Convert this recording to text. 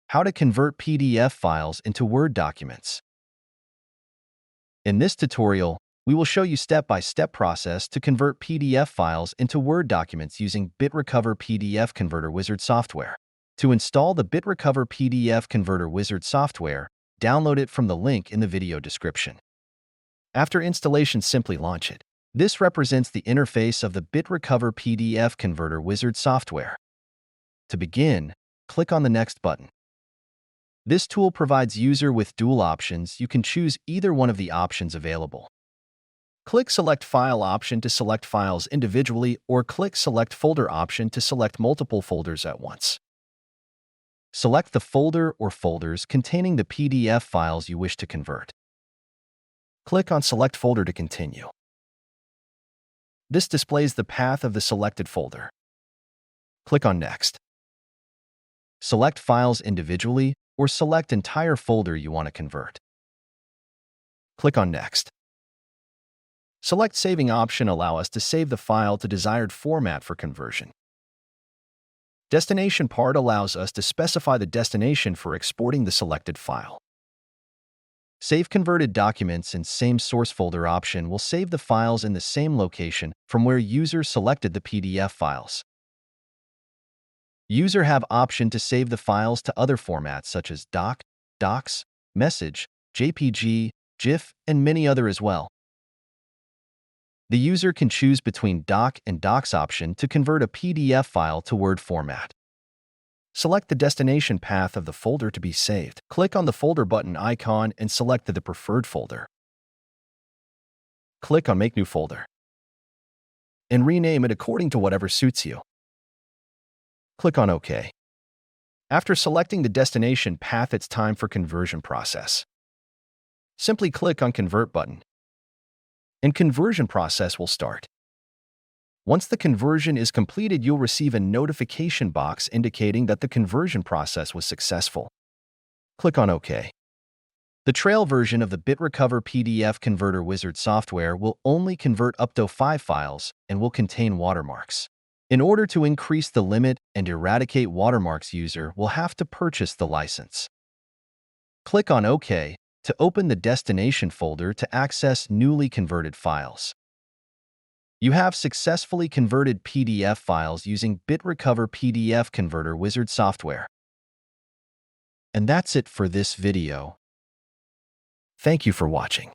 How to convert PDF files into Word documents. In this tutorial, we will show you step-by-step process to convert PDF files into Word documents using BitRecover PDF Converter Wizard software. To install the BitRecover PDF Converter Wizard software, download it from the link in the video description. After installation, simply launch it. This represents the interface of the BitRecover PDF Converter Wizard software. To begin, click on the Next button. This tool provides user with dual options. You can choose either one of the options available. Click Select File option to select files individually, or click Select Folder option to select multiple folders at once. Select the folder or folders containing the PDF files you wish to convert. Click on Select Folder to continue. This displays the path of the selected folder. Click on Next. Select files individually, or select entire folder you want to convert. Click on Next. Select Saving option allow us to save the file to desired format for conversion. Destination part allows us to specify the destination for exporting the selected file. Save converted documents in same source folder option will save the files in the same location from where user selected the PDF files. User have option to save the files to other formats such as doc, docx, message, JPG, GIF, and many other as well. The user can choose between doc and docx option to convert a PDF file to Word format. Select the destination path of the folder to be saved. Click on the folder button icon and select the preferred folder. Click on Make New Folder and rename it according to whatever suits you. Click on OK. After selecting the destination path, it's time for conversion process. Simply click on Convert button, and conversion process will start. Once the conversion is completed, you'll receive a notification box indicating that the conversion process was successful. Click on OK. The trial version of the BitRecover PDF Converter Wizard software will only convert up to 5 files and will contain watermarks. In order to increase the limit and eradicate watermarks, user will have to purchase the license. Click on OK to open the destination folder to access newly converted files. You have successfully converted PDF files using BitRecover PDF Converter Wizard software. And that's it for this video. Thank you for watching.